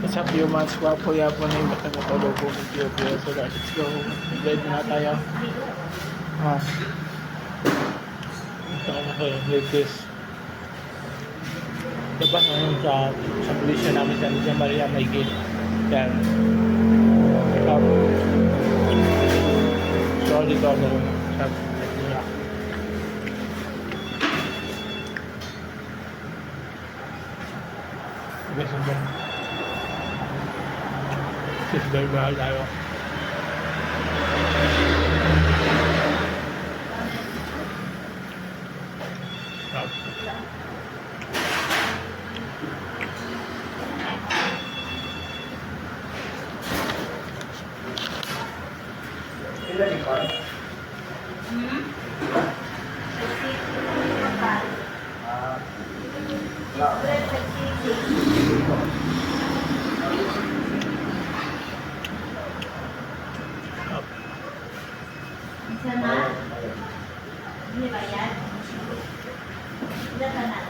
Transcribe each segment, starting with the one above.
What's up humans? Wapo yapo na yung matulog po ng Ethiopia. So let's go. Ready na tayo. Ito ako kayo. Latest. Labas na yun sa pulisya namin sa Maria Maigil. Yan. Sorry ko na sa Maria. Guys, ang bang seatbelt bahal tayo. Sana? Hindi ba yan? Hindi ka na.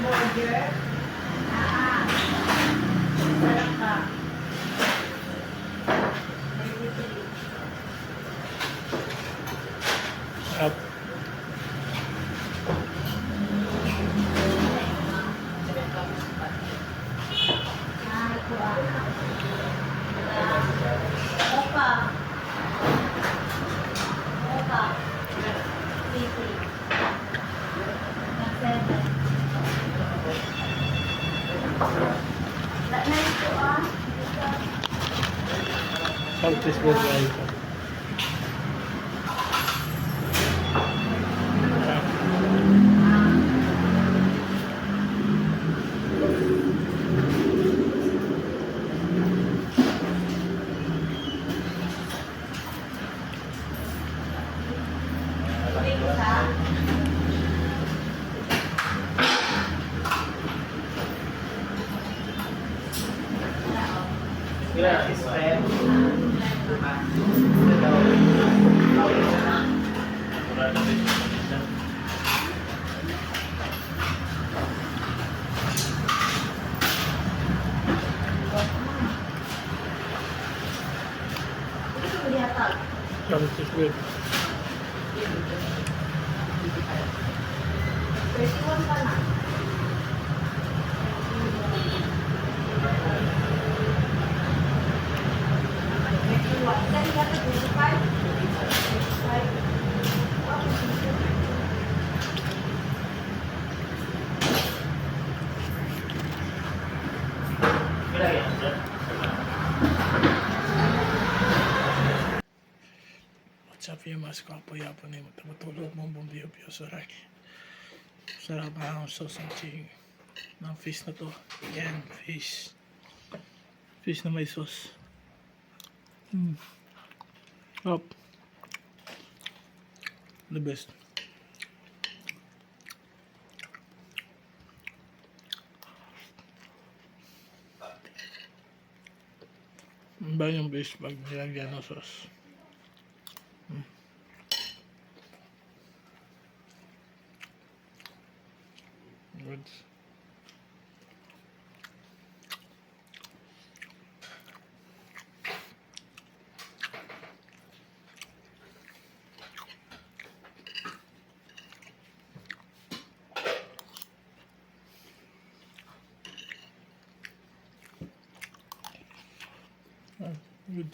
Burger? Sarap ka. Up. Opa. Opa. Sisi. Nag-7. Na ito Southeast Burger ito. Yeah, it's fair. Southeast Burger. 31 pa na. What's up humans? Kapo-yapo na yung matulog mong bumbiyo-biyo. Sarap na ang sausage ng fish na to. Yan, fish. Fish na may sauce. Up. The best. Ba yung fish pag nilagyan ng sauce? Good. Good.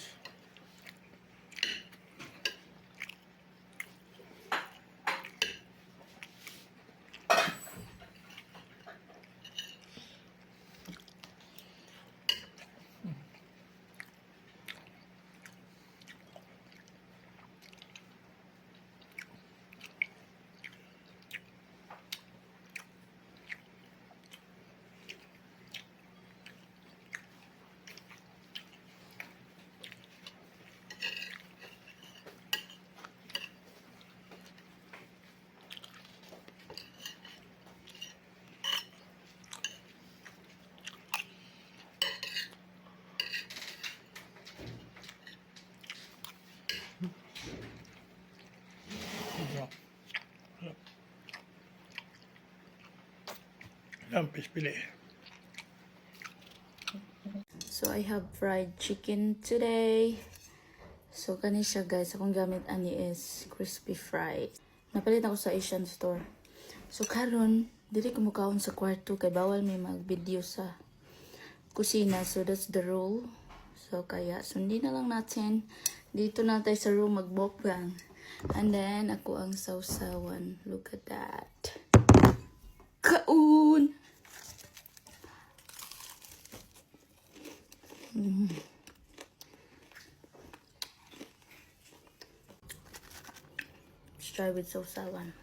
Yan, fish fillet. So I have fried chicken today. So kani siya guys, akong gamit ani is crispy fries. Napalit ako sa Asian store. So karon, dili ko mukaon sa kwarto kay bawal may mag-video sa kusina. So that's the rule. So kaya sundin na lang natin. Dito na tayo sa room mag-mukbang. And then ako ang sausawan. Look at that. Kaun! Let's try with sausawan.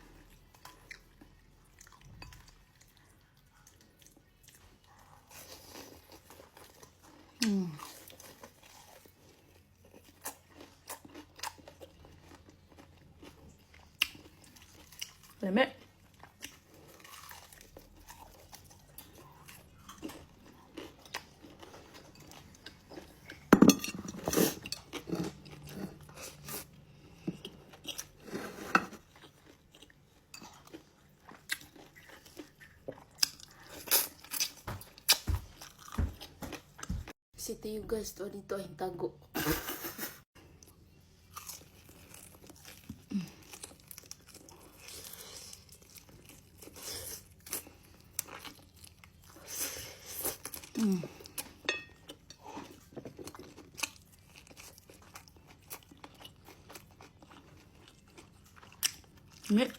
Lemit. Si Tiyo guys, to dito ay tago. Lemit.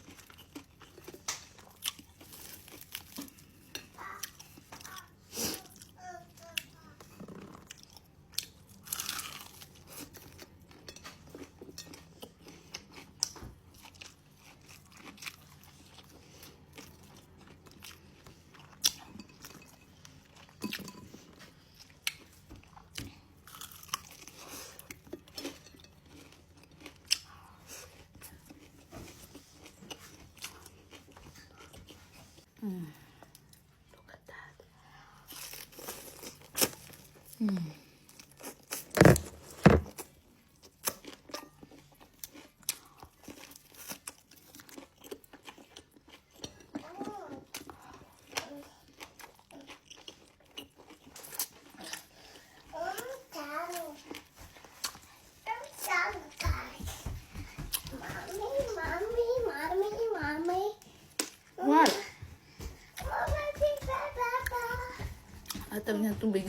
Look at that. What? Ataw niya tubig.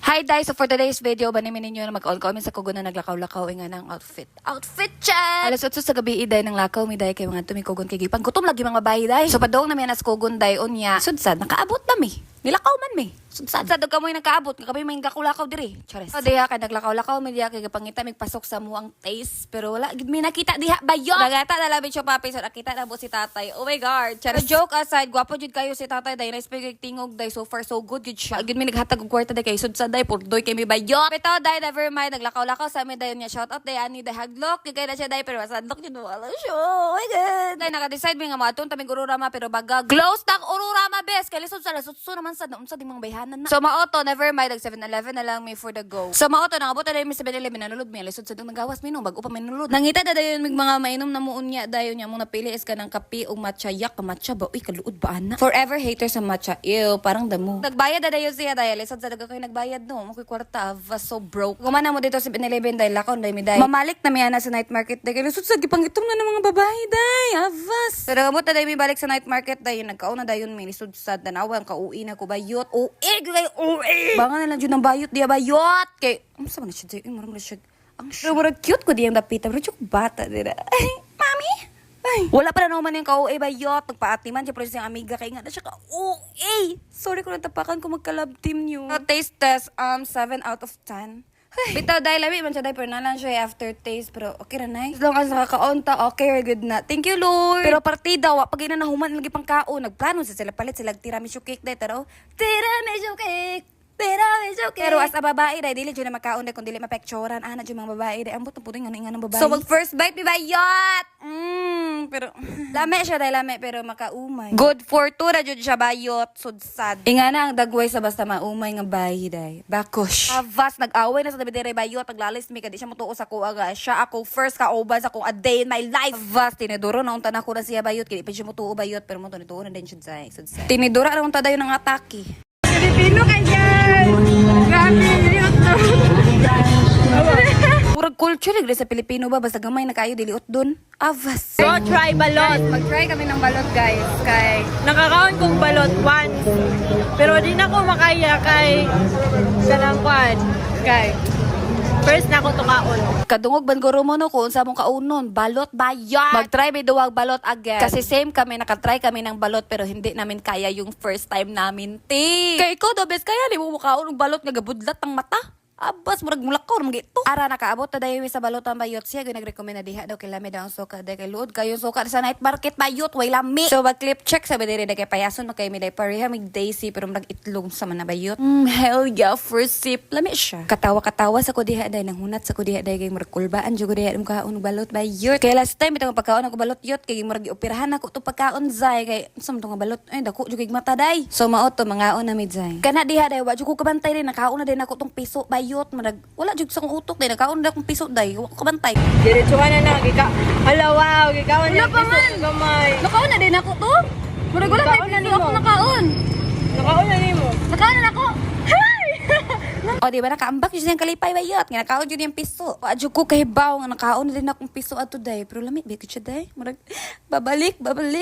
Hi guys, so for today's video, banimin ninyo na mag-comment sa kugo na naglakaw-lakaw nga ng outfit. Outfit check! Alas 8 sa gabi, iday ng lakaw, mi day kay mga tumikugon kay Gipan. Gutom lagi mga bayi day. So padong namin nas kugon day unya. Sudsad, nakaabot na mi. Nilakaw man mi. Sudsad. Sa dog kamoy nakaabot, kami may naglakaw-lakaw diri. Charis. So diha kay naglakaw-lakaw, mi diha kay kapangita mig pasok sa muang taste. Pero wala, gid mi nakita diha bayo. Nagata na labi siya papi, so nakita na po si tatay. Oh my God. Charis. So, joke aside, gwapo jud kayo si tatay day. Nice pag tingog day. So far so good gid siya. Gid mi naghatag og kwarta day kay sudsad day. Purdoy kay mi bayo. Pero day, never mind. Naglakaw-lakaw sa mi day niya. Shout out day, ani day haglok. Kay na siya day, pero masadlok jud wala siya. Oh my God. Day, naka-decide mi nga maton tamig ururama, pero baga. Glows tag ururama best. Kay lisod sa lasutso naman man sa naunsa ding mga bayhanan na. So maoto, never mind, nag 7-Eleven na lang me for the go. So maoto, nangabot na mi 7-Eleven, nanulod mi, lisod sa dong nagawas mi no, bago pa may nulod. Nangita na dayon mig mga mainom na muunya dayon nya mong napili is ka ng kape o matcha, yak matcha ba, uy kaluod ba ana. Forever hater sa matcha, ew, parang damo. Nagbayad na dayon siya dahil lisod sa daga koy nagbayad no, mo koy kwarta, was so broke. Gumana mo dito sa 7-Eleven dahil lakaw dahil mi dahil. Mamalik na mi ana sa night market dahil lisod sa gipangitom na ng mga babae dahil, avas. So nangabot na dahil mi balik sa night market dahil nagkauna dayon mi lisod sa danawa ang kauwi na ko bayot. Uwi. Banga na lang dyan ng bayot diya bayot. Kay, sa man na siya dyan, marami na siya. Ang murag cute ko diyang dapita. Pero yung bata dira. Ay, mami. Ay. Wala pa na naman yung kauwi bayot. Nagpaatiman siya pero siyang amiga. Kaya nga na siya ka-uwi. Sorry kung natapakan ko magka-love team niyo. Taste test, 7 out of 10. Bitaw dahil lami man siya dahil pero nalang siya aftertaste pero okay na na. As long as nakakaunta, okay, we're good na. Thank you, Lord. Pero partida, pag ina nahuman lagi pang kaon, nagplano sa sila palit sila tiramisu cake dahil taro. Tiramisu cake. Pero as a babae dahil dili dyan na makaon dahil kung dili mapekturan, ana dyan mga babae dahil ambot na puto nga ng babae. So mag first bite, di ba yot? Pero lame siya dahil lame pero makaumay. Good for two na dyan siya bayot, sudsad. Inga na ang dagway sa basta maumay nga bayi dahil. Bakosh. Avas, nag-away na sa dabidere bayot, paglalis mi ka di siya mutuo sa kuha ga. Siya ako first kaubas ako a day in my life. Avas, tiniduro na unta na ko na siya bayot, kaya pa siya mutuo bayot pero mutuo nituo na din siya dahil. Sudsad. Tinidura na unta dayon ng atake. Pilipino ka dyan! Grabe, diliot na. Murag culture rin sa Pilipino ba? Basta gamay na kayo, diliot dun. Avas. So, try balot. Mag-try kami ng balot, guys. Kay Nakakaon kong balot once. Pero di na ko makaya kay Kalangkwan. Kay first na ako tukaon. kadungog ban guro mo no kung sa mong kaunon, balot bayat. Mag-try may duwag balot again. Kasi same kami, nakatry kami ng balot pero hindi namin kaya yung first time namin. Kay ko, the best kaya, di mo mukhaon ng balot nga gabudlat ang mata. Abas, murag mulakaw, mga ito. Ara, nakaabot na dayo sa balot ang bayot siya. Nag-recommend na diha daw kay lami daw ang suka. Dahil kay load kayo suka sa night market bayot, way lami. So, mag-clip check sabi diri na kay payason, magkay may day pareha, may daisy, pero mag itlog sa man na bayot. Hell yeah, first sip, lami siya. Katawa-katawa sa ko diha dahil, nanghunat sa ko diha dahil kay murag kulbaan, dyan ko diha yung kaon balot bayot. Kaya last time, itong pagkaon ako balot yot, kay murag iopirahan ako ito pagkaon zay, kay sa mga balot, ay, dako, dyan kay mata day. So, maoto, mga on na mid zay. Kana diha dahil, wadyo ko kabantay rin, nakaon na din ako itong piso bayot, murag, wala jud sa kong utok day nakaon na akong piso day wa ko kabantay Diretso ka na gika. Hala wow, gikaon niya piso gamay. nakaon na din ako to murag wala kay piso ako nakaon Nakaon na nimo. nakaon na ako o di ba nakaambak yun siyang kalipay bayot nga nakaon yun yung piso wadyo ko kay baw nga nakaon na din akong piso ato day pero lamit bigit siya day murag babalik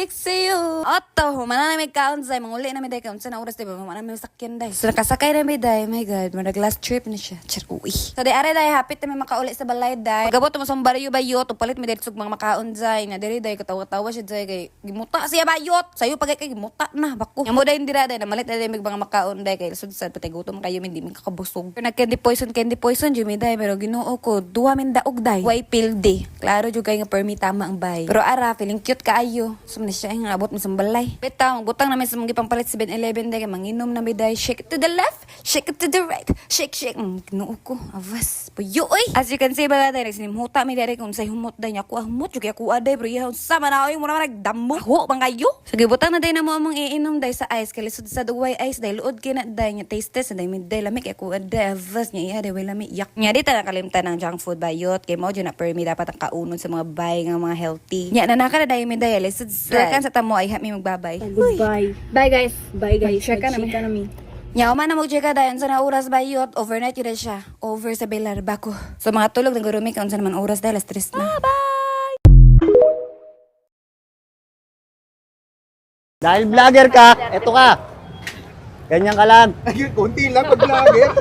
sa'yo oto mana na may kaon day manguli na may day kaon sa na oras day ba mana may sakyan day so nakasakay na may day my god murag last trip na siya uy so di are day hapit na may makauli sa balay day pagabot mo sa bariyo bayot upalit may day sug mga makaon day na diri day katawa-tawa siya day kay gimuta siya bayot sayo pagay kay gimuta na bako nya mo day dira day na malit day may mga makaon day kay sudsad patay gutom kayo hindi man kakabusog nag candy poison jud day pero Ginoo ko duwa min daog day way pilde klaro jud kay nga permi tama ang bay pero ara feeling cute kaayo so man siya nga abot mo sa balay bitaw butang namin sa mga pampalit 7-Eleven day kay manginom na day shake it to the left shake it to the right shake Ginoo ko avas puyo oy as you can see ba day nagsinimhuta mi day kung say humot day ako humot jud kay ako aday bro yaw sa man ayo mo na nagdamo ho bang kayo sige butang na day na mo among iinom day sa ice kay lisod sa duway ice day luod kina day nya taste test day mi day lami kay ako aday avas nya iya day way lami yak nya di ta nakalimtan ng junk food bayot kay mo jud na permi dapat ang kaunon sa mga bay nga mga healthy nya nanaka na day mi day lisod sa sa tamo ay mi magbabay Goodbye. Bye guys. Bye guys. Share ka namin. Nya man na mo cheka dayon sa na oras bayot overnight yun siya over sa Belar bako so mga tulog ng gurumi kaun sa naman oras dahil stress na bye Dahil vlogger ka, eto ka. Ganyan ka lang. Ay, konti lang pag vlogger.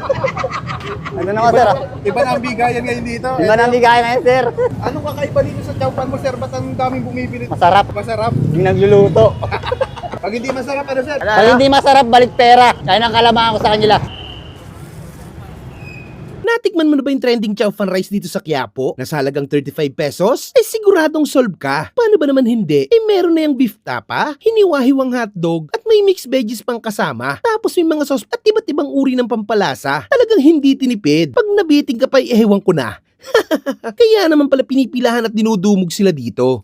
Ano na ka, sir? Iba na ang bigayan ngayon dito. Iba na ang bigayan ngayon, sir. Anong kakaiba dito sa chowpan mo, sir? Ba't ang daming bumibili? Masarap. Masarap. Yung nagluluto. Pag hindi masarap, ano, sir? Pag hindi masarap, balik pera. Kaya nang kalamangan ko sa kanila. Natikman mo na ba yung trending chow fan rice dito sa Quiapo? Nasa halagang 35 pesos? Eh siguradong solve ka. Paano ba naman hindi? Eh meron na yung beef tapa, hiniwa-hiwang hotdog, at may mixed veggies pang kasama. Tapos may mga sauce at iba't ibang uri ng pampalasa. Talagang hindi tinipid. Pag nabiting ka pa, ewan ko na. Kaya naman pala pinipilahan at dinudumog sila dito.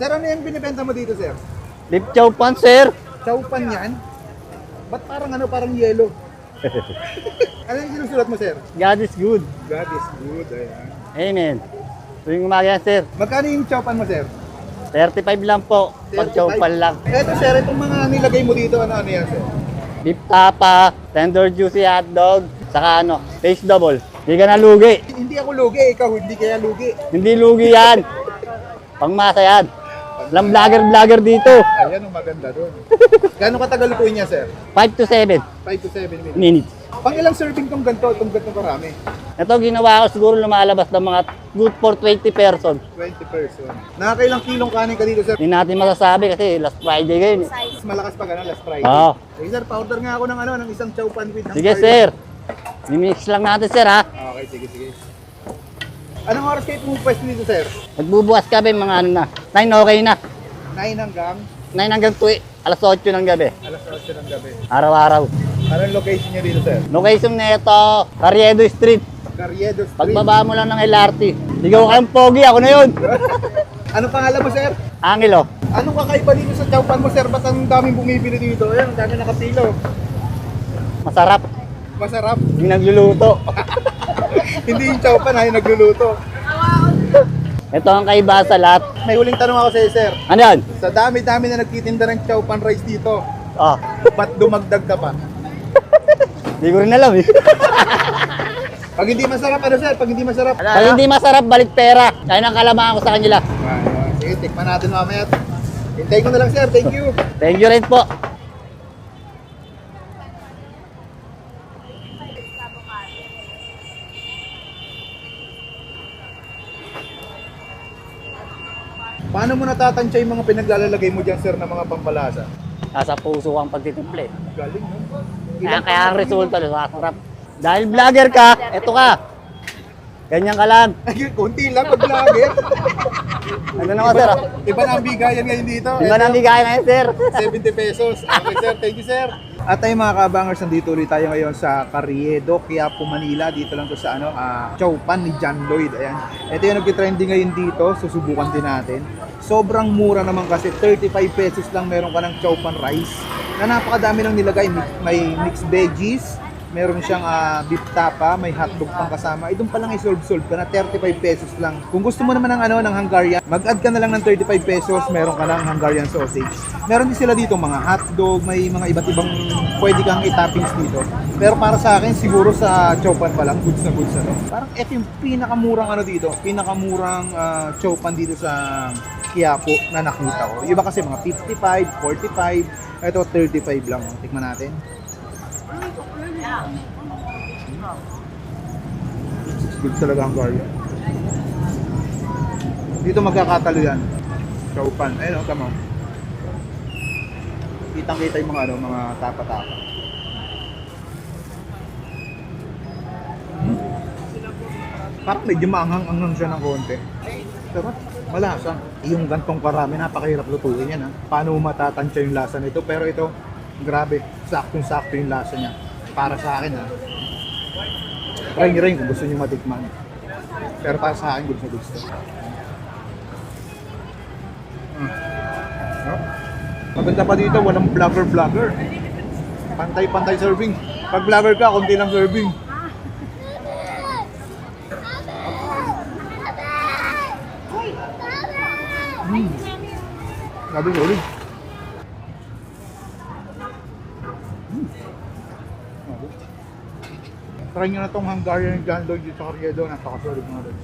Sir, ano yung binibenta mo dito, sir? Beef chow pan, sir. Chowpan yan? Ba't parang yellow? Ano yung sinusulat mo, sir? God is good. God is good, ayan. Amen. Tuwing umaga yan, sir. Magkano yung chowpan mo, sir? 35 lang po. Pag chow pan lang. Eto, sir, itong mga nilagay mo dito, ano yan, sir? Beef tapa, tender juicy hotdog, saka taste double. Hindi ka na lugi. Hindi ako lugi, ikaw hindi kaya lugi. Hindi lugi yan. Pangmasa yan. Walang vlogger dito. Ayan, ang maganda doon. Gano'ng katagal po niya, sir? 5 to 7 5 to 7 minutes. minutes. Pang ilang serving itong ganito karami? Ito ginawa ko siguro lumalabas ng mga good for 20 person. 20 person. Nakakailang kilong kanin ka dito, sir? Hindi natin masasabi kasi last Friday ngayon. Mas malakas pa gano'n, last Friday. Oo. Sige, sir, pa-order nga ako ng isang chowpan with Sige, sir. Mimix lang natin, sir, ha? Okay, sige. Anong oras kayo pumupwesto dito, sir? Magbubukas kami mga 9 okay na. 9 hanggang 9 hanggang 2, alas 8 ng gabi. alas 8 ng gabi. Araw-araw. Anong location niyo dito, sir? Location nito, Carriedo Street. Carriedo Street. Pagbaba mo lang ng LRT. Ligaw kayong pogi, ako na yun. Anong pangalan mo, sir? Angelo. Anong kakaiba dito sa chowpan mo, sir? Ba't ang daming bumibili dito? Ayan, ang dami nakapilo. Masarap. Masarap. Yung nagluluto. Hindi yung chowpan, ay nagluluto. Ito ang kaiba sa lahat. May huling tanong ako sa iyo, sir. Ano yan? Sa dami-dami na nagtitinda ng chowpan rice dito, Oh, ba't dumagdag ka pa? hindi ko rin alam eh. Pag hindi masarap, ano, sir? Pag hindi masarap. Pag hindi masarap, balik pera. Kaya nang kalamangan ko sa kanila. Ayun. Sige, tikman natin mamaya. Hintayin ko na lang, sir. Thank you. Thank you rin po. Paano mo natatansya yung mga pinaglalagay mo dyan, sir, ng mga pampalasa? Nasa puso ang pagtitimple. Galing, no? Kaya ang resulta, masarap. Dahil vlogger ka, eto ka. Ganyan ka lang. Ay, konti lang pag vlogger. Ano naman, sir? Iba na ang bigayan ngayon dito. Iba na bigay ngayon, sir. 70 pesos. Okay, sir. Thank you, sir. At tayo mga kabangers, nandito ulit tayo ngayon sa Carriedo, Quiapo, Manila. Dito lang to sa chowpan ni John Lloyd. Ayan. Ito yung nag-trending ngayon dito. Susubukan din natin. Sobrang mura naman kasi 35 pesos lang meron ka ng chowpan rice. Na napakadami lang nilagay. May mixed veggies. Meron siyang beef tapa, may hotdog pang kasama. Doon pa lang i-solve ka na 35 pesos lang. Kung gusto mo naman ng Hungarian, mag-add ka na lang ng 35 pesos, meron ka ng Hungarian sausage. Meron din sila dito mga hotdog, may mga iba't ibang pwede kang i-toppings dito. Pero para sa akin, siguro sa chowpan pa lang, goods na goods na. Parang ito yung pinakamurang dito, pinakamurang chowpan dito sa Quiapo na nakita ko. Iba kasi mga 55, 45, ito 35 lang. Tikman natin. Good talaga ang garlic. Dito magkakatalo yan. Chowpan. Ayun, come on. Kitang-kita yung mga tapa-tapa. Parang medyo maanghang-anghang siya ng konti. Pero malasa. Yung gantong karami, napakahirap lutuin yan. Paano mo matatansya yung lasa nito? Pero ito, grabe. Saktong-sakto yung lasa niya. Para sa akin try nyo rin kung gusto nyo matikman. Pero para sa akin, gusto. Maganda pa dito, walang vlogger. Pantay-pantay serving. Pag vlogger ka, konti lang serving. Grabe, sorry. Try nyo na itong Hungarian John Lloyd dito sa Carriedo. Napakasolid mga rin.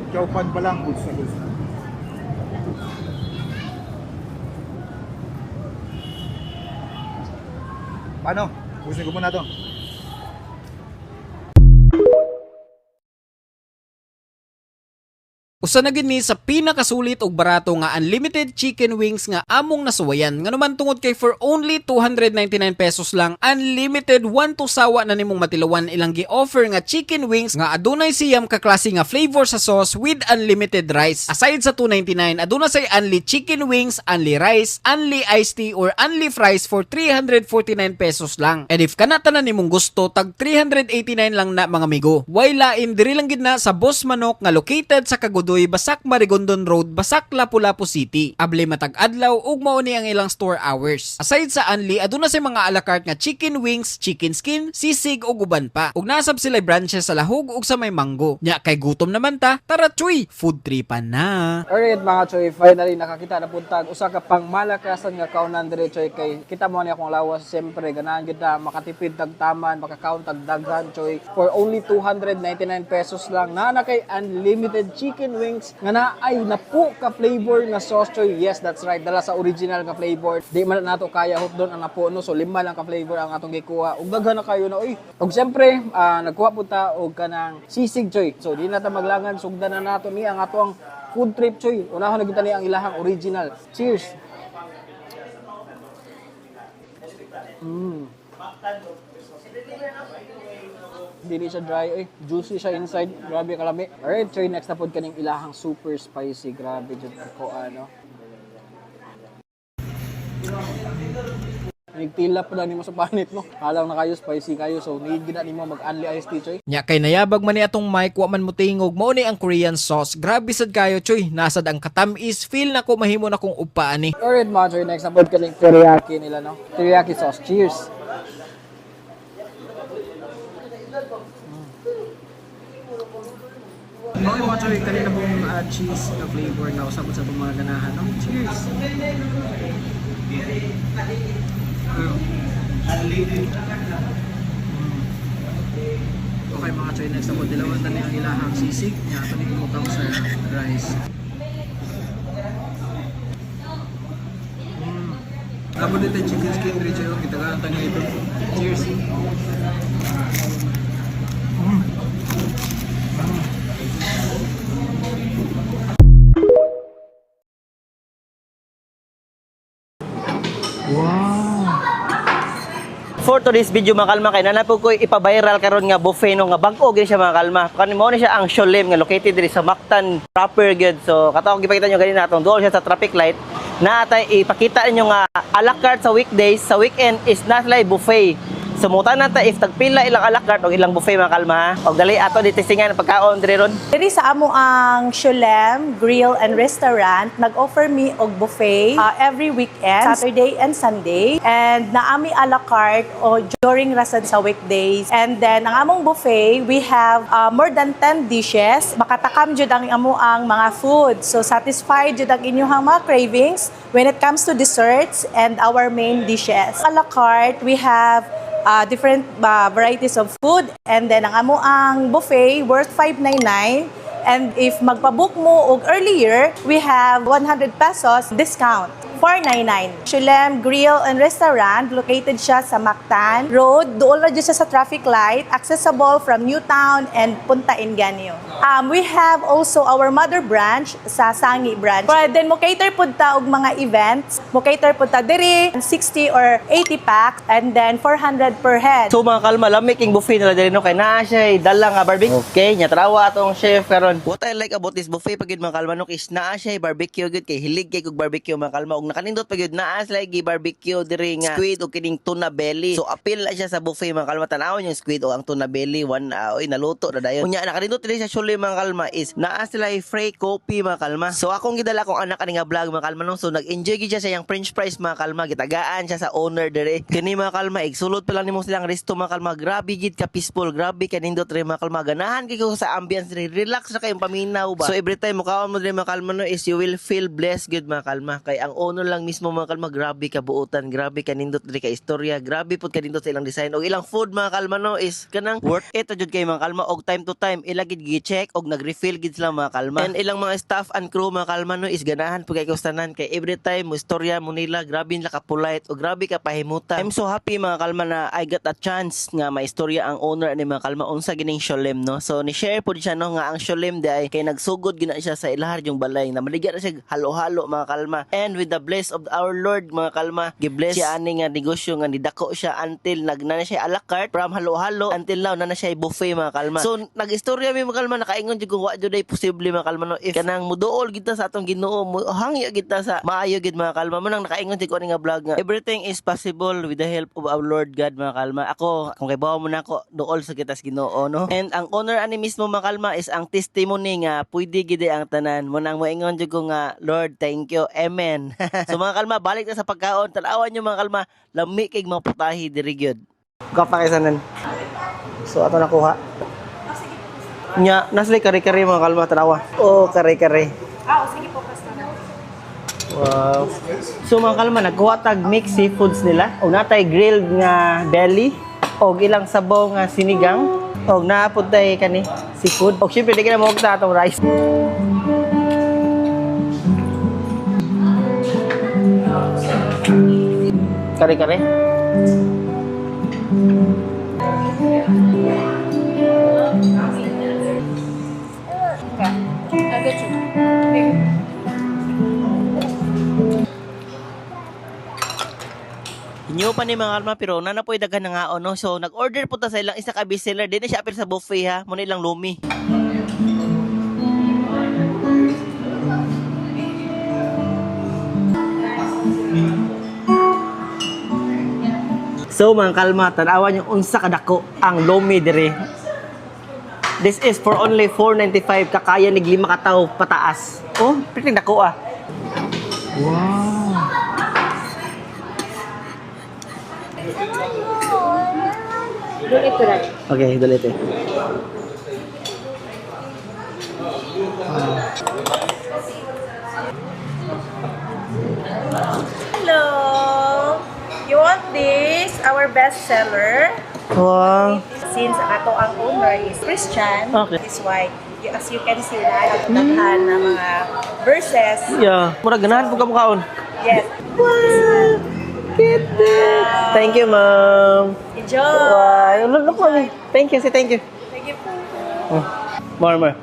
Chowpan pa lang, goods na goods na. Paano? Gusto ko muna ito. Usa na gid ni sa pinakasulit og barato nga unlimited chicken wings nga among nasuwayan. Nganuman tungod kay for only 299 pesos lang, unlimited 1 to sawa na nimong matilawan ilang gi-offer nga chicken wings nga adunay siyam ka klase nga flavor sa sauce with unlimited rice. Aside sa 299, aduna say only chicken wings, only rice, only iced tea or only fries for 349 pesos lang. And if kana tanan nimong gusto, tag 389 lang na mga migo. Why lain diri lang gid na sa Boss Manok nga located sa Kagudoy Gandoy, Basak Marigondon Road, Basak Lapu-Lapu City. Able matag adlaw ug mao ni ang ilang store hours. Aside sa Anli, aduna sa mga a la carte nga chicken wings, chicken skin, sisig ug uban pa. Ug nasab sila branches sa Lahog ug sa may Mango. Nya kay gutom naman ta, tara chuy, food tripan na. Alright mga choy, finally nakakita na puntag usa ka pang malakasan nga kaunan dire choy kay kita mo ni akong lawas siyempre ganahan gyud na makatipid tag taman, makakaon tag daghan choy for only 299 pesos lang na kay unlimited chicken wings nga naay napo ka flavor nga sauce choy. Yes, that's right, dala sa original nga flavor. Di man nato kaya hotdon ang napo no, so 5 lang ka flavor ang atong gikuha. Ug daghan na kayo na oy. Ug siyempre nagkuha pud ta og kanang sisig choy. So di na ta maglangan, sugdan na nato ni ang ato ang food trip choy. Unahon na kita ni ang ilahang original. Cheers. Hindi siya dry, juicy siya inside. Grabe kalami. Alright, choy, next na pod kaning ilahang super spicy. Grabe jud ko ano. Nagtila pa lang nimo sa panit no. Halang na kayo spicy kayo, so need gina nimo mag-unli iced tea choy. Nya kay nayabag man ni atong mic wa man mo tingog, mao ni ang Korean sauce. Grabe sad kayo choy, nasad ang katamis, feel na ko mahimo na kong upa ani. Alright mga choy, next na pod kaning teriyaki nila no. Teriyaki sauce. Cheers. Okay mga choy, kanina pong cheese na flavor na usapot sa itong mga ganahan. No? Cheers! Okay mga choy, next na po, dilawan na ang ilahang sisig. Nya, ito ni kumukam sa rice. Tapos dito yung chicken skin rin choy, kitagahan tayo ito. Cheers! For today's video mga kalma, kay nanapog ko ipa-viral karon nga buffet no nga bag-o gid siya mga kalma. Kanimo ni siya ang Sholem nga located diri sa Mactan proper gyud. So katong gipakita nyo ganina atong duol siya sa traffic light. Naatay ipakita ninyo nga a la carte sa weekdays, sa weekend is not like buffet. So mutan nata if tagpila ilang a la carte o ilang buffet mga kalma ha. Og dali ato ditistingan ang pagkaon diri ron. Diri sa amo ang Sholem Grill and Restaurant, nag-offer me og buffet every weekend, Saturday and Sunday. And naami a la carte o during rasan sa weekdays. And then ang among buffet, we have more than 10 dishes. Makatakam jud ang amo ang mga food. So satisfied jud ang inyong mga cravings when it comes to desserts and our main dishes. A la carte, we have different varieties of food, and then ang amo ang buffet worth 599, and if magpabook mo og earlier, we have 100 pesos discount. 499. Sholem Grill and Restaurant, located siya sa Mactan Road. Doon na siya sa traffic light, accessible from Newtown and Punta Ingenio. We have also our mother branch sa Sangi branch. But then mo cater pud ta og mga events. Mo cater pud ta diri 60 or 80 packs, and then 400 per head. So mga kalma, lamig king buffet nila diri no kay naa siya dala nga barbecue. Okay, nya trawa atong chef karon. What I like about this buffet pagid mga kalma no is naa siya barbecue gud kay hilig kay kog barbecue mga kalma. Nakanindot pag yun naas lagi barbecue diri nga squid o kining tuna belly. So apil na siya sa buffet mga kalma, tan-awon yung squid o ang tuna belly oy naluto na dayon. Unya nakanindot diri sa Sholem mga kalma is naas sila free coffee mga kalma. So akong gidala kong anak ani nga vlog mga kalma no, so nag-enjoy gid siya sa yang french fries mga kalma, gitagaan siya sa owner diri. Kini mga kalma igsulod pa lang nimo silang resto mga kalma, grabe gid ka peaceful, grabe kanindot diri mga kalma, ganahan kay ko sa ambience diri, relax ra kayong paminaw ba. So every time mukaon mo diri mga kalma no is you will feel blessed good mga kalma, kay ang owner lang mismo mga kalma, grabe ka buutan, grabe ka nindot diri ka istorya, grabe pud ka nindot sa ilang design og ilang food mga kalma no is kanang worth it jud kay mga kalma, og time to time ila gid gi-check og nag-refill gid sila mga kalma. And ilang mga staff and crew mga kalma no is ganahan pud kay kustanan, kay every time mo istorya mo nila, grabe nila ka polite og grabe ka pahimutan. I'm so happy mga kalma na I got a chance nga maistorya ang owner ni mga kalma unsa gining Sholem no. So ni share pud siya no nga ang Sholem di ay kay nagsugod gina siya sa ilahar yung balay na maligya na siya halo-halo mga kalma, and with the bless of our Lord mga kalma. Gi-bless siya ani nga negosyo nga nidako siya until nagna siya a la carte from halo-halo until now na siya buffet mga kalma. So nag-istorya mi mga kalma nakaingon jud kung wa jud ay posible mga kalma no if kanang muduol kita sa atong Ginoo hangyo kita sa maayo gid mga kalma mo nang nakaingon jud ko ani nga vlog nga everything is possible with the help of our Lord God mga kalma. Ako kung kay bawo mo na ako duol sa kita sa Ginoo no. And ang honor ani mismo mga kalma is ang testimony nga pwede gid ang tanan mo nang moingon jud ko nga Lord thank you amen. So mga kalma balik na sa pagkaon tan-awan nyo mga kalma lami kay mga putahi diri gyud. Kapakisanan. So ato nakuha. Nya nasli kare-kare mga kalma tanawa. Oh kare-kare. Sige po, basta. Wow. So mga kalma nagkuha tag mixed seafoods nila. Og natay grilled nga belly og ilang sabaw nga sinigang og naapod tay kani seafood. Og syempre di ka na mo sa atong rice. Kare-kare. Inyo pa ni mga kalma pero nanapoy daghan nga no. So nag-order po ta sa ilang isa ka bestseller din na siya apil sa buffet ha. Muna ilang lumi. So mga kalma, tanawan yung unsa kadako ang lomi dire. This is for only $4.95 kakaya nig 5 ka tawo pataas. Oh, pretty dako ah. Wow. Okay, dulit eh. Hello! You want this? Our best seller. Wow. Since ato ang owner is Christian, Okay. that's why, as you can see na, ato daghan na mga verses. Yeah, mura ganahan po kamukaon. Yes. Wow. Get that. Thank you, ma'am. Enjoy! Wow, look mommy. Thank you, say thank you. Thank you po. More.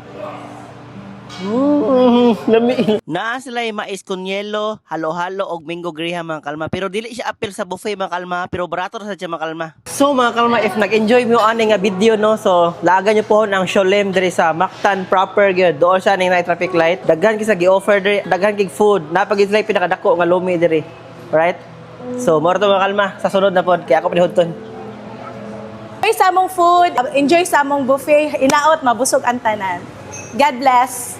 Lami. Naa sila yung mais con yelo, halo-halo og mango graham mga kalma. Pero dili siya apil sa buffet mga kalma, pero barato ra sa siya mga kalma. So mga kalma, if nag-enjoy mo ani nga video no, so laagan niyo po ang Sholem diri sa Mactan proper gyud. Doon sa ning night traffic light. Daghan kisa gi-offer diri, daghan kig food. Napagid sila pinakadako nga lumi diri. Right? So more to mga kalma sa sunod na pod kay ako pinihudton. Enjoy sa among food, enjoy sa among buffet, inaot, mabusog ang tanan. God bless!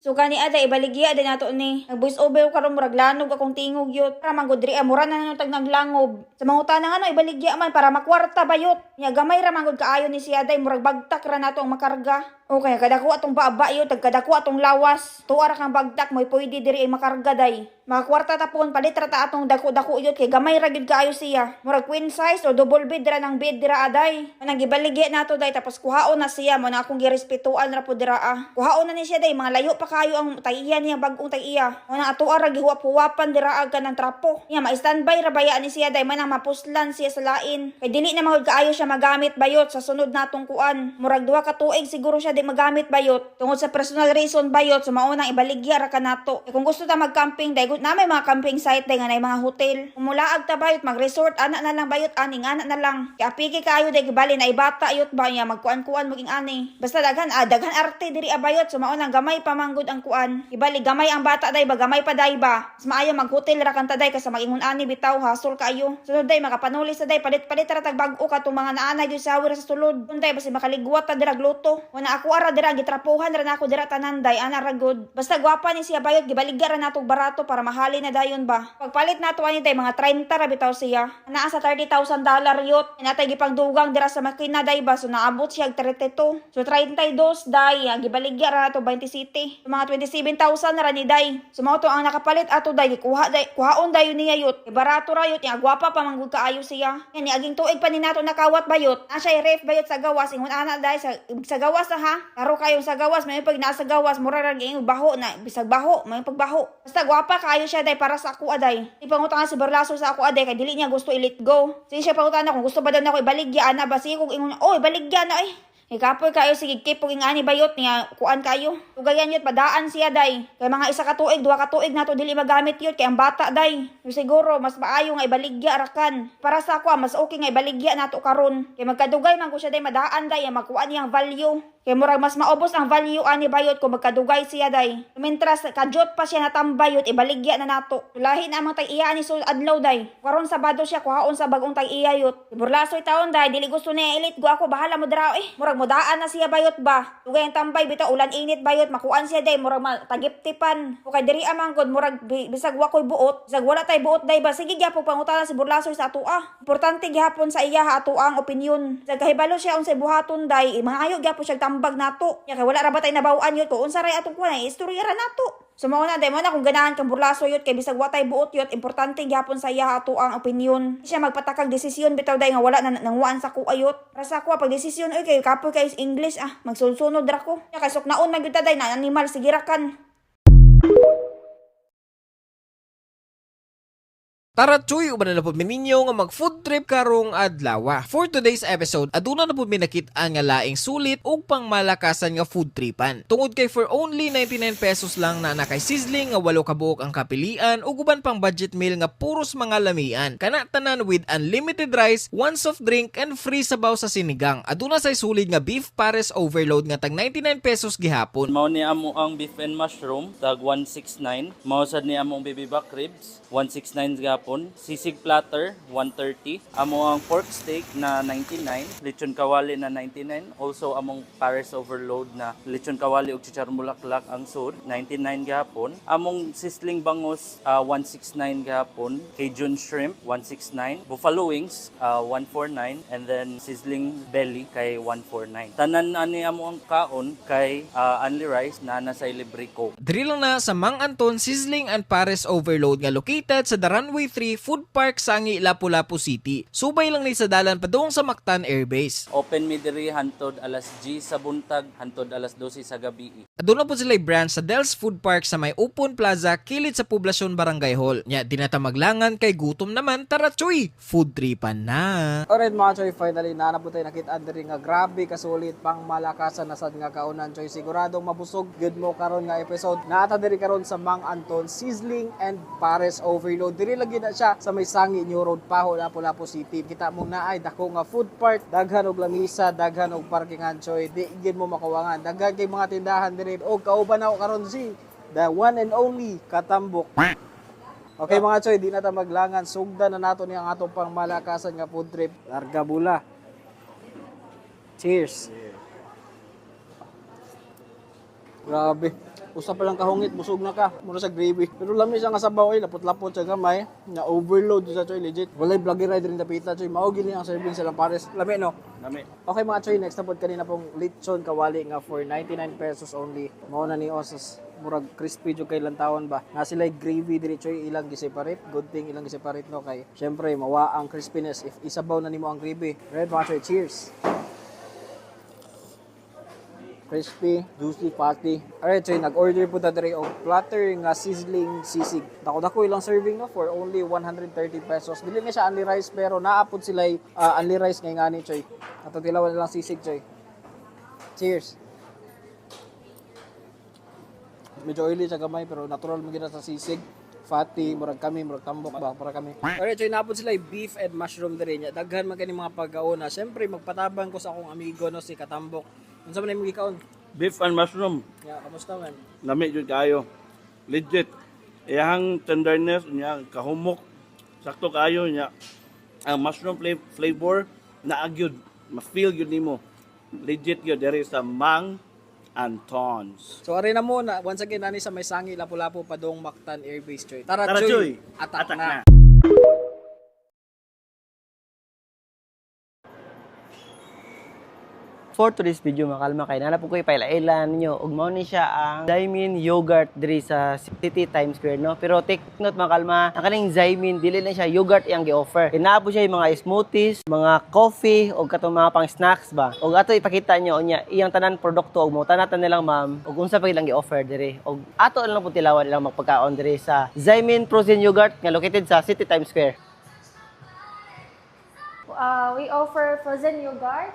So kani ada ibaligya ada nato ni. Nag-voice over karon murag lanog akong tingog yut. Para manggod diri mura na tag naglangob. Sa mga utana nga no ibaligya man para makwarta bayot. Nya gamay ra manggod kaayo ni siya day murag bagtak ra nato ang makarga. Okay, kadako atong baba yun, kadako atong lawas. Tuwa ra kang bagtak mo'y pwede diri ay makarga day. Makakwarta tapon palit ra ta atong dako-dako yun kay gamay ra gyud kaayo siya. Murag queen size o double bed ra ng bed dira aday. Manang gibaligya nato day tapos kuhaon na siya mo na akong girespetuan ra po dira ah. Kuhaon na ni siya day mga layo pa kayo ang tagiya niya bagong tagiya. Mo na ato ra gihuwap-huwapan dira aga ng trapo. Nya ma-standby ra bayaan ni siya day manang mapuslan siya sa lain. Kay dili na magud kaayo siya magamit bayot sa sunod natong kuan. Murag 2 ka tuig siguro siya day magamit bayot. Tungod sa personal reason bayot sa maunang ibaligya ra kanato. Kung gusto ta mag-camping day na may mga camping site day nga nay mga hotel. Kung mulaag ta bayot mag-resort ana na lang bayot aning ana na lang. Kay apiki kaayo day gibali na ibata yot ba niya magkuan-kuan maging ani. Basta daghan arte diri abayot sa maunang gamay pa manggod ang kuan. Ibali gamay ang bata day ba gamay pa day ba. Mas maayo mag-hotel ra kanta day kasi magingon ani bitaw hasol kaayo. Sunod day makapanuli sa day palit-palit ra tag bag-o katong mga naanay di sa sa sulod. Unday basta makaligwat ta dira gluto. Wana ako ara dira gitrapuhan ra nako dira tanan day ana ra good. Basta gwapa ni siya bayot gibaligya ra natog barato para mahali na dayon ba. Pagpalit nato ani day mga 30 ra bitaw siya. Naa sa $30,000 yot. Natay gipangdugang dira sa makina day ba so naabot siya 32. So 32 day gibaligya ra nato 20 city. So, mga 27,000 na ra ni day. So mao to ang nakapalit ato day kuhaon dayon niya yot. Barato ra yot nya gwapa pa manggud kaayo siya. Yan ni aging tuig pa ni nato nakawat bayot. Na siya ref bayot sa gawas ingon ana day sa gawas ha. Karo kayo sa gawas may pag nasa gawas mura ra gyud baho na bisag baho may pagbaho. Basta gwapa kaayo siya day para sa ako aday. Ipangutangan si Berlaso sa ako aday kay dili niya gusto i-let go. Sige siya pangutangan kung gusto ba daw nako ibaligya ana ba sige kung ingon oy baligya na Ikapoy kayo sige kipog ing ani bayot niya kuan kayo. Tugayan yut padaan siya day. Kay mga isa ka tuig, duha ka tuig nato dili magamit yut kay ang bata day. Siguro mas maayo nga ibaligya rakan. Para sa ako mas okay nga ibaligya nato karon. Kay magkadugay man ko siya day madaan day magkuan niyang value. Kay murag mas maubos ang value ani bayot kung magkadugay siya day. Mintras kajot pa siya natambayot ibaligya na nato. Lahin amang tag iya ni sul adlaw day. Karon Sabado siya kuhaon sa bagong tag iya yut. Burlasoy taon day dili gusto niya elite go ako bahala mo dra murag modaan na siya bayot ba. Tugay ang tambay bitaw ulan init bayot makuan siya day murag tagiptipan. O kay diri amang god murag bisag wa koy buot. Bisag wala tay buot day ba sige gyapon pangutanan si Burlasoy sa atoa. Importante gyapon sa iya ha ato ang opinyon. Sa kahibalo siya unsay buhaton day maayo gyapon siya tambag nato. Ya kay wala ra ba tay nabaw-an yut ko unsa ray atong kuan istorya ra nato. Sumaw na day mo na kung ganahan kang Burlasoy yut kay bisag wa tay buot yut importante gyapon sa iya ato ang opinyon. Siya magpatakag desisyon bitaw day nga wala na nangwaan sa ku ayot. Para sa ako pag desisyon oy kay kapoy kay English magsulsunod ra ko. Ya kay suknaon man gyud ta day na animal sige ra kan. Tara Choy, uban na po mininyo nga mag food trip karong adlaw. For today's episode, aduna na po minakit-an nga laing sulit ug pangmalakasan nga food tripan. Tungod kay for only 99 pesos lang na nakay sizzling nga 8 kabuok ang kapilian ug uban pang budget meal nga puros mga lamian. Kana tanan with unlimited rice, one soft drink and free sabaw sa sinigang. Aduna say sulit nga beef pares overload nga tag 99 pesos gihapon. Mao ni amo ang beef and mushroom tag 169. Mao sad ni among baby back ribs 169 gihapon. Sisig platter 130. Amo ang pork steak na 99, lechon kawali na 99. Also among pares overload na lechon kawali ug chicharon bulaklak ang sud 99 gihapon. Among sizzling bangus 169 gihapon. Cajun shrimp 169. Buffalo wings 149 and then sizzling belly kay 149. Tanan ani amo ang kaon kay only rice na nasa libre coke. Diri lang na sa Mang Anton Sizzling and Pares Overload nga located sa The Runway 3 Food Park Sangi, Lapu-Lapu City. Subay lang ni sa dalan padung sa Mactan Air Base. Open mi diri hantod alas 10 sa buntag hantod alas 12 sa gabi. Aduna po sila branch sa Del's Food Park sa may Open Plaza kilid sa Poblasyon Barangay Hall. Nya di na ta maglangan kay gutom naman, tara Choy, food tripan na. Alright mga Choy, finally nanaputay nakita diri nga grabe kasulit pang malakasan na sad nga kaunan Choy. Siguradong mabusog gyud mo karon nga episode. Naata diri karon sa Mang Anton Sizzling and Pares Overload. Diri lagi na siya sa may Sangi New Road Paho, Lapu-Lapu City. Kita mo na ay dako nga food park, daghan og lamisa, daghan og parkingan Choy. Di gid mo makawangan. Daghan kay mga tindahan diri og kauban ako karon si the one and only Katambok. Okay mga Choy, di na ta maglangan. Sugdan na nato ni ang atong pang malakasan nga food trip. Larga bula. Cheers. Grabe. Usa pa lang kahungit, busog na ka. Mura sa gravy. Pero lami siya nga sabaw ay lapot-lapot sa gamay. Na overload sa Choy, legit. Walay vlogger rider rin tapita Choy. Mao gini ang serving sa Pares. Lami no? Lami. Okay mga Choy, next na po kanina pong lechon kawali nga for 99 pesos only. Mao na ni Osas. Murag crispy jud kay lantawon ba. Na sila gravy diri Choy ilang gi-separate. Good thing ilang gi-separate no kay syempre mawa ang crispiness if isabaw na nimo ang gravy. Right mga Choy, cheers. Crispy, juicy, fatty. Alright, so nag-order po ta diri og platter nga sizzling sisig. Dako-dako ilang serving no for only 130 pesos. Dili na siya only rice pero naapod sila only rice ngay ngani Choy. Ato tilawan nilang sisig Choy. Cheers. Medyo oily siya gamay pero natural mo gina sa sisig. Fatty, murag kami, murag tambok ba para kami. Alright, so naapod sila beef and mushroom diri nya. Daghan man kani mga pagkaon. Syempre magpatabang ko sa akong amigo no si Katambok. Unsa man imong gikaon? Beef and mushroom. Ya, kamusta man? Lami jud kayo. Legit. Iyang tenderness niya kahumok. Sakto kayo niya. Ang mushroom flavor na agyud. Ma-feel gyud nimo. Legit gyud diri sa Mang Antons. So ari na mo na once again nani sa may Sangi Lapu-Lapu padong Mactan Air Base Choy. Tara, Tara Choy. Choy. Atak na. For today's video mga kalma kay nana po ko ipailailan ninyo ug mao ni siya ang Zymin yogurt diri sa City Times Square no. Pero take note mga kalma, ang kaning Zymin dili na siya yogurt iyang gi-offer. Naa po siya yung mga smoothies, mga coffee ug katong mga pang snacks ba. Ug ato ipakita nyo unya iyang tanan produkto ug mo tanatan nilang ma'am ug unsa pa ilang gi-offer diri. Ug ato lang po tilawan ilang magpagkaon diri sa Zymin frozen yogurt nga located sa City Times Square. We offer frozen yogurt,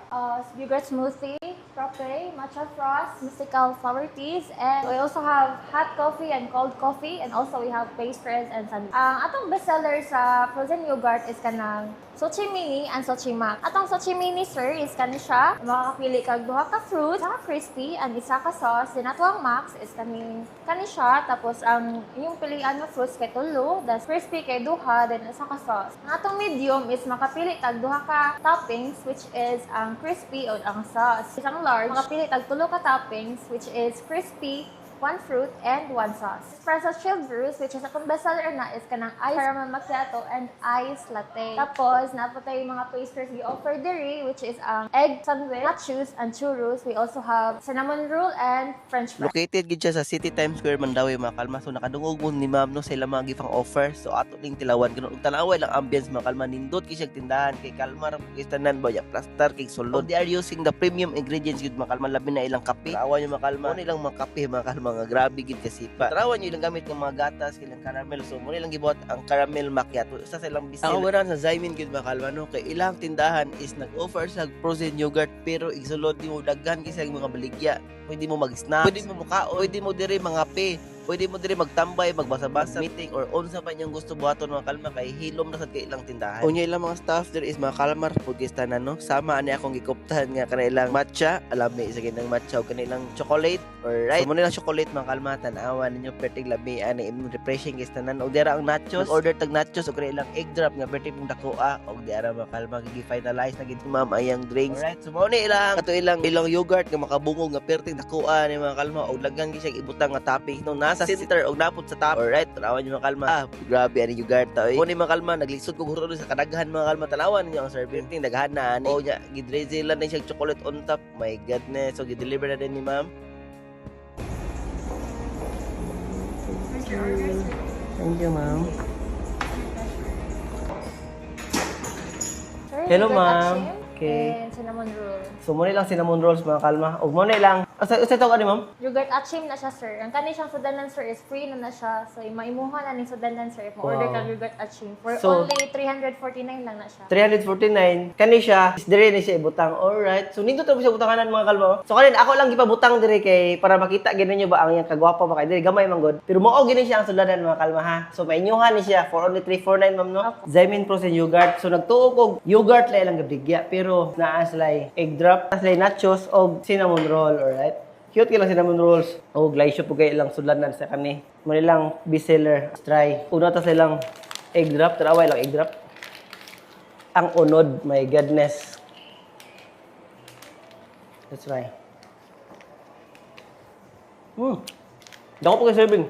yogurt smoothie, frappe, matcha frost, mystical flower teas, and we also have hot coffee and cold coffee, and also we have pastries and sandwich. Ang atong bestseller sa frozen yogurt is kanang Sochi Mini and Sochi Max. Atong Sochi Mini, sir, is kani siya. Makakapili kag duha ka fruit, isa ka crispy, and isa ka sauce. Then atong Max is kani siya. Tapos ang yung pilian ng fruits kay tulo, then crispy kay duha, then isa ka sauce. Ang atong medium is makapili kag duha ka toppings, which is ang crispy o ang sauce. Isang large, makapili tag tulo ka toppings, which is crispy, 1 fruit, and 1 sauce. Espresso chilled brews, which is akong bestseller na, is kanang ice caramel macchiato and ice latte. Tapos, napatay yung mga pastries we offer diri, which is ang egg sandwich, nachos, and churros. We also have cinnamon roll and french fries. Located gid siya sa City Times Square Mandawi mga kalma. So nakadungog mo ni ma'am no sa ilang mga gifang offer. So ato ning tilawan kanon ug tanaway lang ambience mga kalma, nindot kisag tindahan kay kalma ra kay tanan ba ya plaster kay sulod. They are using the premium ingredients gid mga kalma, labi na ilang kape. Tarawan yung mga kalma, ilang mga kape mga kalma nga grabe gid kasi pa. Tarawan yung ilang gamit ng mga gatas, ilang caramel. So mo ilang gibuhat ang caramel macchiato isa sa ilang bisel. Ang uran sa Zaimin gid mga kalma no, kay ilang tindahan is nag-offer sa frozen yogurt pero igsulod di mo daghan kisag mga baligya. Pwede mo mag-snack, pwede mo mukaon, pwede mo diri mga pe, pwede mo diri magtambay, magbasa-basa, meeting or unsa pa niyang gusto buhaton mga kalma kay hilom na sad kay ilang tindahan. Unya ilang mga staff there is mga kalmar pugistanan no. Sama ani akong gikuptahan nga kanilang matcha, alami isa kinang matcha ug kanilang chocolate or right. So mo nilang chocolate mga kalma, tan-awan ninyo pertig labi ani refreshing gistanan. Og dira ang nachos, order tag nachos ug kanilang egg drop nga pertig pong dakoa og dira mga kalma gi-finalize na gid ma'am ayang drinks. Alright, so mo ni ilang ato ilang yogurt nga makabungog nga pertig dakoa ni mga kalma og lagyan gi siya ibutang nga topping no sa center og napot sa top. Alright, tanawan niyo mga kalma. Grabe ani yogurt ta oy. Mo ni mga kalma naglisod kog hurot sa kadaghan mga kalma, tanawan niyo ang serving thing daghan na ani. O nya gidrizzle na siya chocolate on top. My goodness. So gi-deliver na din ni ma'am. Thank you, ma'am. Hello, ma'am. Okay. And cinnamon roll. So mo nilang cinnamon rolls mga kalma. Og mo nilang asa to ani ma'am? Yogurt achim na siya, sir. Ang kani siyang sudanan, sir, is free na siya. So, maimuha na ni sudanan, sir. If ma-order ka yogurt achim. For So, only 349 lang na siya. 349 kani siya is dire ni siya ibutang. Alright, so nindot ra siya butanganan mga kalma. So kanin ako lang gipabutang dire kay para makita gid ninyo ba ang iyang kagwapo ba kay dire gamay man god. Pero mao gini siya ang sudanan mga kalma ha. So mainyuhan ni siya for only 349 ma'am no. Okay. Zaimin frozen yogurt. So nagtuo kog yogurt la ilang gabigya pero naa sila egg drop, naa sila nachos og cinnamon roll. Alright, cute kay lang cinnamon rolls. Og glaisyo po kay ilang sudanan sa kani. Mo nilang bestseller try. Una ta silang egg drop, taraway lang egg drop. Ang unod, my goodness. Let's try. Dako po kay serving.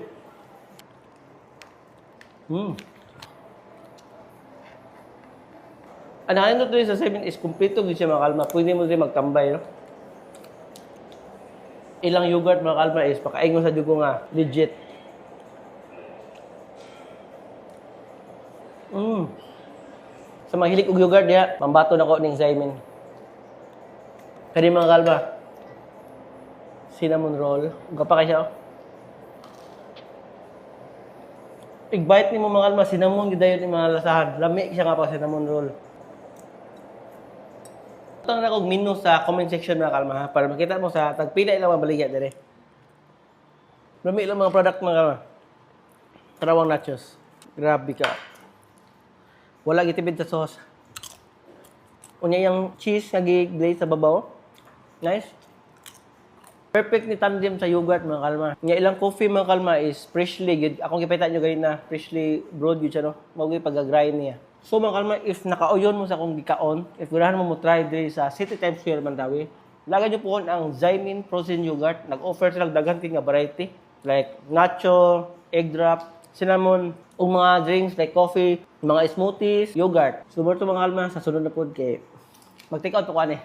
Ang nakindot doon sa 7 is kumpleto din siya mga kalma. Pwede mo din magtambay, no? Ilang yogurt mga kalma is pakaingon sa dugo nga. Legit. Sa mga hilig og yogurt diha, pambato na ko ning Zaimin. Kani mga kalma. Cinnamon roll. Kapakay siya, oh. Igbite ni mo mga kalma, cinnamon gidayon ni mga lasahan. Lami siya nga pa cinnamon roll. Tang na kog menu sa comment section mga kalma ha, para makita mo sa tagpila ilang mabaligya dire. Lami ilang mga product mga kalma. Tarawang nachos. Grabe ka. Wala gitibid sa sauce. Unya yung cheese nga gi-glaze sa babaw. Nice. Perfect ni tandem sa yogurt mga kalma. Nya ilang coffee mga kalma is freshly good. Akong gipita nyo ganyan na freshly brewed yun siya no. Mawag pag-grind niya. So mga kalma, if nakauyon mo sa akong gikaon, if gurahan mo try diri sa City Times Square Mandawi, lagyan nyo po ang Zaimin frozen yogurt. Nag-offer silang daghan nga variety. Like nacho, egg drop, cinnamon, o mga drinks like coffee, mga smoothies, yogurt. So, mga kalma, sa sunod na pod kay mag-take out po ko ani.